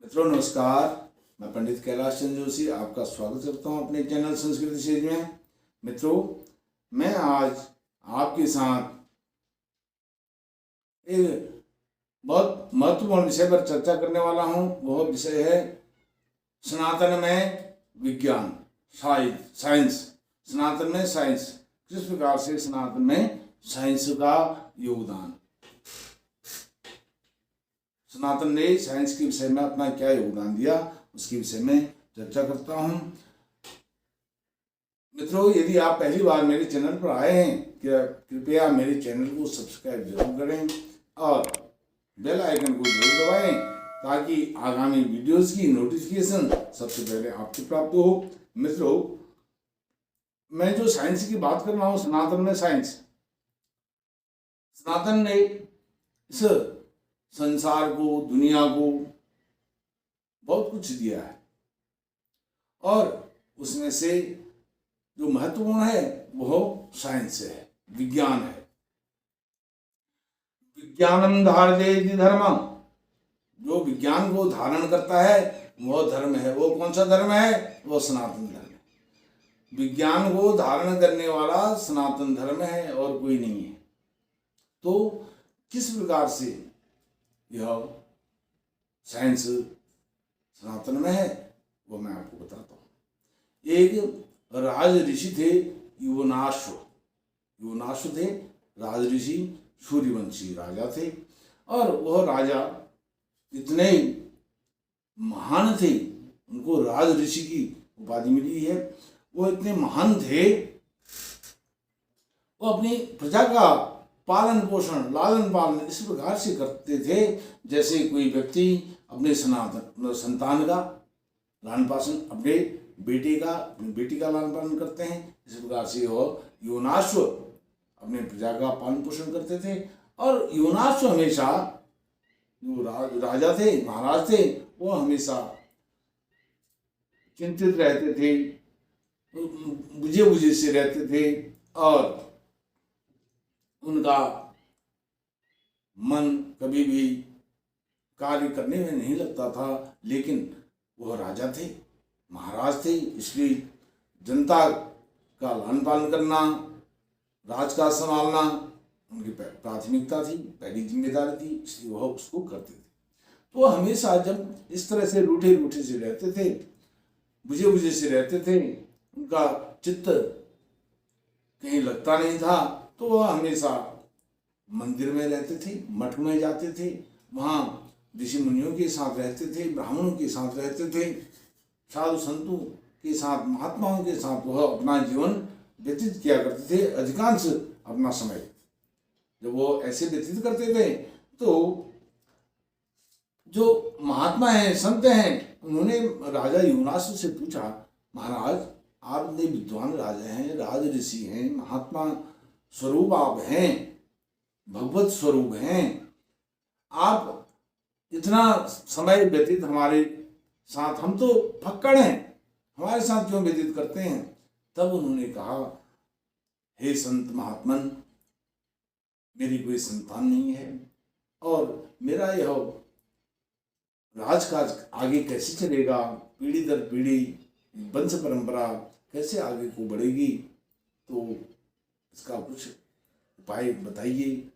मित्रों नमस्कार। मैं पंडित कैलाश चंद्र जोशी आपका स्वागत करता हूं अपने चैनल संस्कृति सेज में। मित्रों, मैं आज आपके साथ एक बहुत महत्वपूर्ण विषय पर चर्चा करने वाला हूं। वह विषय है सनातन में विज्ञान, साइंस। सनातन में साइंस, किस प्रकार से सनातन में साइंस का योगदान, सनातन ने साइंस के विषय में अपना क्या योगदान दिया, उसके विषय में चर्चा करता हूं। मित्रों, यदि आप पहली बार मेरे चैनल पर आए हैं, कृपया मेरे चैनल को सब्सक्राइब जरूर करें और बेल आइकन को जरूर दबाएं ताकि आगामी वीडियोस की नोटिफिकेशन सबसे पहले आपको प्राप्त हो। मित्रों, मैं जो साइंस की बात कर रहा हूं, सनातन में साइंस, सनातन ने इस संसार को, दुनिया को बहुत कुछ दिया है और उसमें से जो महत्वपूर्ण है वह साइंस है, विज्ञान है। विज्ञानम धारयति धर्मम, जो विज्ञान को धारण करता है वह धर्म है। वो कौन सा धर्म है? वो सनातन धर्म है। विज्ञान को धारण करने वाला सनातन धर्म है और कोई नहीं है। तो किस प्रकार से यह साइंस सनातन में है वो मैं आपको बताता हूं। एक राज ऋषि थे, युवनाश्व थे। राज ऋषि सूर्यवंशी राजा थे और वह राजा इतने महान थे, उनको राज ऋषि की उपाधि मिली है। वो इतने महान थे, वो अपनी प्रजा का पालन पोषण, लालन पालन इस प्रकार से करते थे जैसे कोई व्यक्ति अपने संतान का लालन पालन, अपने बेटी का लालन पालन करते हैं। इस प्रकार से वह युवनाश्व अपने प्रजा का पालन पोषण करते थे। और युवनाश्व हमेशा, जो राजा थे, महाराज थे, वो हमेशा चिंतित रहते थे, बुझे से रहते थे और उनका मन कभी भी कार्य करने में नहीं लगता था। लेकिन वह राजा थे, महाराज थे, इसलिए जनता का लालन पालन करना, राजकाज संभालना उनकी प्राथमिकता थी, पहली जिम्मेदारी थी, इसलिए वह उसको करते थे। तो हमेशा जब इस तरह से रूठे से रहते थे, बुझे से रहते थे, उनका चित्त कहीं लगता नहीं था, तो वह हमेशा मंदिर में रहते थे, मठ में जाते थे, वहाँ ऋषि मुनियों के साथ रहते थे, ब्राह्मणों के साथ रहते थे, साधु संतों के साथ, महात्माओं के साथ वह अपना जीवन व्यतीत किया करते थे। अधिकांश अपना समय जब वो ऐसे व्यतीत करते थे तो जो महात्मा हैं, संत हैं, उन्होंने राजा युवनाश्व से पूछा, महाराज आप ने विद्वान राजा हैं, राज ऋषि हैं, महात्मा स्वरूप आप हैं, भगवत स्वरूप हैं, आप इतना समय व्यतीत हमारे साथ, हम तो फक्कड़ हैं, हमारे साथ क्यों व्यतीत करते हैं? तब उन्होंने कहा, हे संत महात्मन, मेरी कोई संतान नहीं है और मेरा यह राजकाज आगे कैसे चलेगा, पीढ़ी दर पीढ़ी वंश परंपरा कैसे आगे को बढ़ेगी, तो इसका कुछ उपाय बताइए।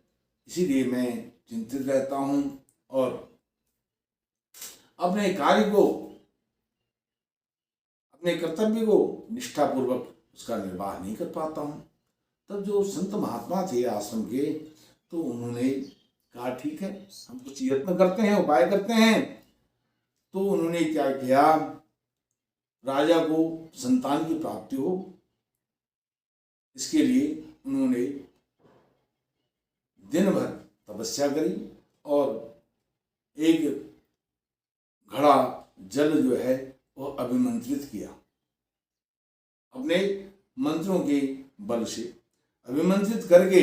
इसीलिए मैं चिंतित रहता हूं और अपने कार्य को, अपने कर्तव्य को निष्ठापूर्वक उसका निर्वाह नहीं कर पाता हूं। तब जो संत महात्मा थे आश्रम के, तो उन्होंने कहा, ठीक है, हम कुछ यत्न करते हैं, उपाय करते हैं। तो उन्होंने क्या किया, राजा को संतान की प्राप्ति हो, इसके लिए उन्होंने दिन भर तपस्या करी और एक घड़ा जल जो है वह अभिमंत्रित किया, अपने मंत्रों के बल से अभिमंत्रित करके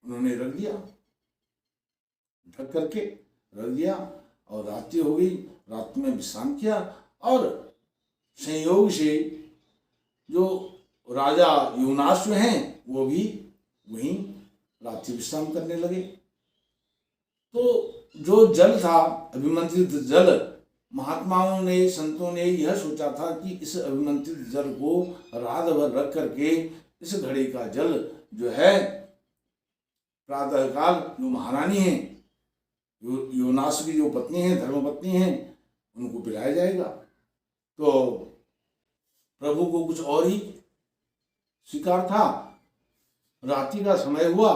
उन्होंने रख दिया, ढक करके रख दिया और रात्रि हो गई। रात में विश्राम किया और संयोग से जो राजा युवनाश्व हैं वो भी वहीं रात्रि विश्राम करने लगे। तो जो जल था, अभिमंत्रित जल, महात्माओं ने, संतों ने यह सोचा था कि इस अभिमंत्रित जल को रात भर रख करके इस घड़े का जल जो है प्रातःकाल जो महारानी है, योनास की जो पत्नी है, धर्मपत्नी है, उनको पिलाया जाएगा। तो प्रभु को कुछ और ही स्वीकार था। रात्रि का समय हुआ।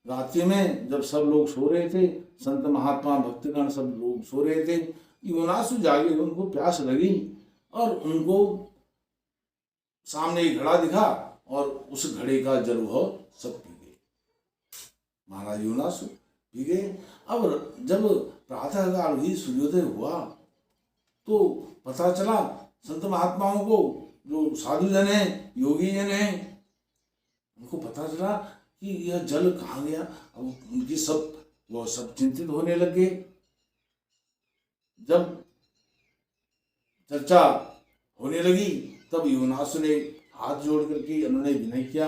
रात्रि में जब सब लोग सो रहे थे, संत महात्मा भक्तगण सब लोग सो रहे थे, योनासु जागे, उनको प्यास लगी और उनको सामने एक घड़ा दिखा और उस घड़े का जल वह सब पी गए। महाराज योनासु पी गए। अब जब प्रातःकाल हुई, सूर्योदय हुआ, तो पता चला संत महात्माओं को, जो साधु जन हैं, योगी जन हैं, उनको पता चला कि यह जल कहाँ गया। अब उनकी वो सब चिंतित होने लगे। जब चर्चा होने लगी तब योनासु ने हाथ जोड़ करके उन्होंने विनय किया,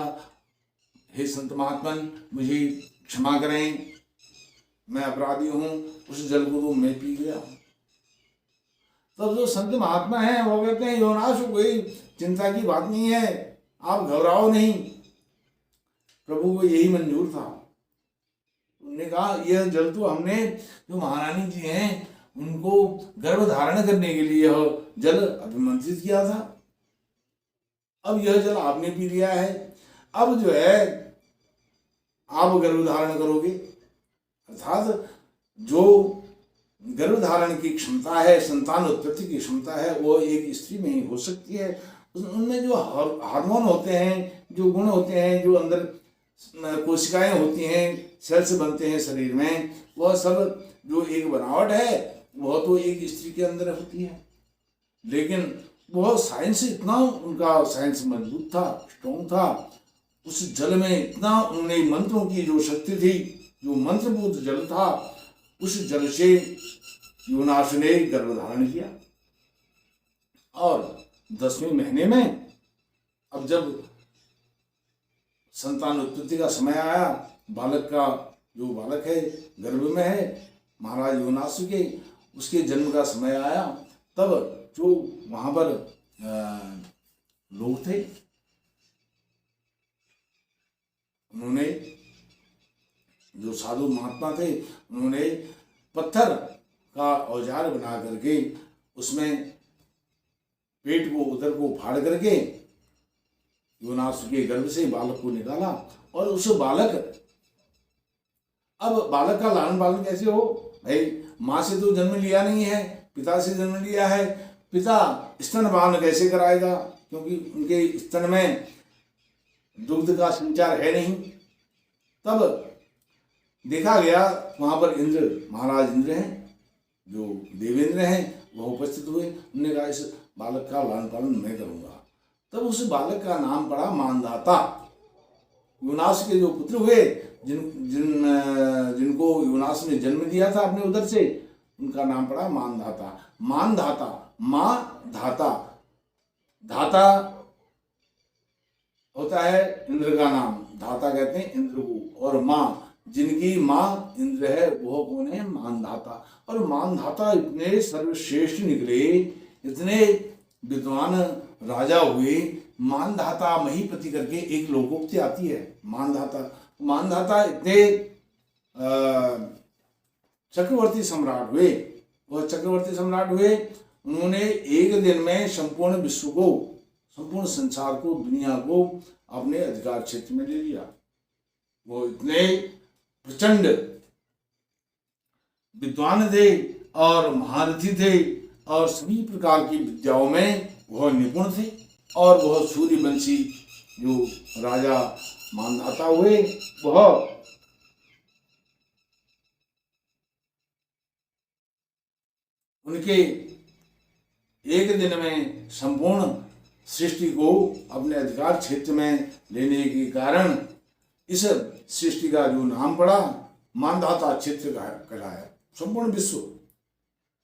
हे संत महात्मन, मुझे क्षमा करें, मैं अपराधी हूँ, उस जल को तो मैं पी गया। तब जो संत महात्मा हैं वो कहते हैं, योनासु कोई चिंता की बात नहीं है, आप घबराओ नहीं। प्रभु को यही मंजूर था। उन्होंने कहा यह जल तो हमने, जो महारानी जी हैं, उनको गर्भ धारण करने के लिए यह जल अभिमंत्रित किया था। अब यह जल आपने पी लिया है, अब जो है आप गर्भ धारण करोगे। अर्थात जो गर्भ धारण की क्षमता है, संतान उत्पत्ति की क्षमता है, वो एक स्त्री में ही हो सकती है। उनमें जो हार्मोन होते हैं, जो गुण होते हैं, जो अंदर कोशिकाएं होती हैं, सेल्स बनते हैं शरीर में, वह सब जो एक बनावट है वह तो एक स्त्री के अंदर होती है। लेकिन वह साइंस, इतना उनका साइंस मजबूत था, स्ट्रॉन्ग था, उस जल में इतना उन्होंने मंत्रों की जो शक्ति थी, जो मंत्रभूत जल था, उस जल से योनास ने गर्भ धारण किया। और 10वें महीने में अब जब संतान उत्पत्ति का समय आया, बालक का जो बालक है गर्भ में है महाराज योनासु के, उसके जन्म का समय आया, तब जो वहां पर लोग थे, उन्होंने, जो साधु महात्मा थे, उन्होंने पत्थर का औजार बना करके उसमें पेट को, उदर को फाड़ करके योनासु के गर्भ से बालक को निकाला। और उस बालक, अब बालक का लालन पालन कैसे हो भाई, माँ से तो जन्म लिया नहीं है, पिता से जन्म लिया है, पिता स्तनपान कैसे कराएगा, क्योंकि उनके स्तन में दुग्ध का संचार है नहीं। तब देखा गया वहां पर इंद्र, महाराज इंद्र हैं, जो देवेंद्र हैं, वह उपस्थित हुए। उन्होंने कहा इस बालक का लालन पालन मैं करूंगा। तब उस बालक का नाम पड़ा मानधाता। योनास के जो पुत्र हुए, जिनको योनास ने जन्म दिया था अपने उदर से, उनका नाम पड़ा मानधाता। मानधाता, माँ धाता, धाता होता है इंद्र का नाम, धाता कहते हैं इंद्र को, और माँ, जिनकी माँ इंद्र है वह कौन है, मानधाता। और मानधाता इतने सर्वश्रेष्ठ निकले, इतने विद्वान राजा हुए। मानधाता महीपति करके एक लोकोक्ति आती है। मानधाता इतने चक्रवर्ती सम्राट हुए, वह चक्रवर्ती सम्राट हुए, उन्होंने एक दिन में संपूर्ण विश्व को, संपूर्ण संसार को, दुनिया को अपने अधिकार क्षेत्र में ले लिया। वो इतने प्रचंड विद्वान थे और महारथी थे, और सभी प्रकार की विद्याओं में वह निपुण थे। और वह सूर्यवंशी जो राजा मानधाता हुए, वह उनके एक दिन में संपूर्ण सृष्टि को अपने अधिकार क्षेत्र में लेने के कारण इस सृष्टि का जो नाम पड़ा मानधाता क्षेत्र का कहलाया। संपूर्ण विश्व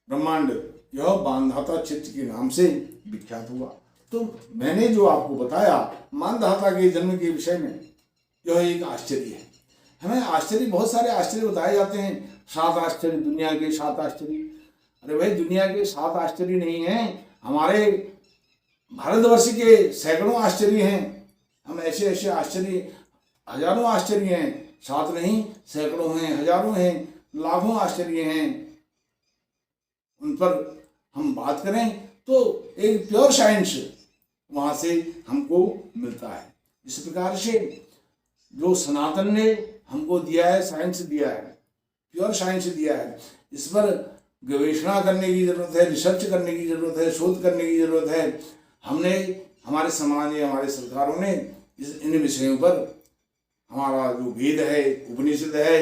ब्रह्मांड यह मानधाता क्षेत्र के नाम से विख्यात हुआ। तो मैंने जो आपको बताया मानधाता के जन्म के विषय में, यह एक आश्चर्य है। हमें आश्चर्य, बहुत सारे आश्चर्य बताए जाते हैं, 7 आश्चर्य, दुनिया के 7 आश्चर्य। अरे भाई, दुनिया के 7 आश्चर्य नहीं हैं, हमारे भारतवर्ष के सैकड़ों आश्चर्य हैं। हम ऐसे ऐसे आश्चर्य, हजारों आश्चर्य हैं, 7 नहीं सैकड़ों हैं, हजारों हैं, लाखों आश्चर्य हैं। उन पर हम बात करें तो एक प्योर साइंस वहाँ से हमको मिलता है। इस प्रकार से जो सनातन ने हमको दिया है, साइंस दिया है, प्योर साइंस दिया है, इस पर गवेषणा करने की ज़रूरत है, रिसर्च करने की ज़रूरत है, शोध करने की ज़रूरत है। हमने, हमारे समाज ने, हमारे सरकारों ने इन विषयों पर, हमारा जो वेद है, उपनिषद है,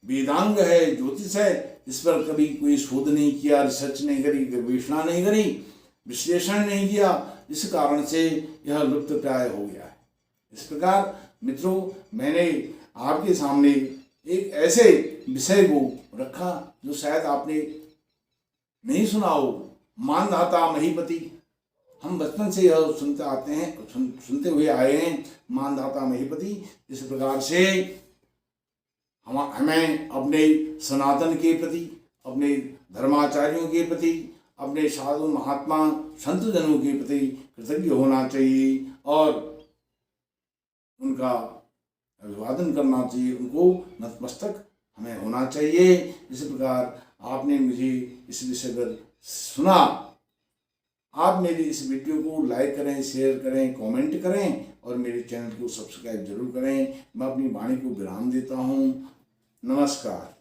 वेदांग है, ज्योतिष है, इस पर कभी कोई शोध नहीं किया, रिसर्च नहीं करी, गवेषणा नहीं करी, विश्लेषण नहीं किया। इस कारण से यह लुप्त प्राय हो गया है। इस प्रकार मित्रों, मैंने आपके सामने एक ऐसे विषय को रखा जो शायद आपने नहीं सुना हो, मानधाता महीपति। हम बचपन से यह सुनते आते हैं, सुनते हुए आए हैं, मानधाता महीपति। इस प्रकार से हमें अपने सनातन के प्रति, अपने धर्माचार्यों के प्रति, अपने साधु महात्मा संत जनों के प्रति कृतज्ञ होना चाहिए और उनका अभिवादन करना चाहिए, उनको नतमस्तक हमें होना चाहिए। इस प्रकार आपने मुझे इस विषय पर सुना। आप मेरी इस वीडियो को लाइक करें, शेयर करें, कमेंट करें और मेरे चैनल को सब्सक्राइब जरूर करें। मैं अपनी वाणी को विराम देता हूँ। नमस्कार।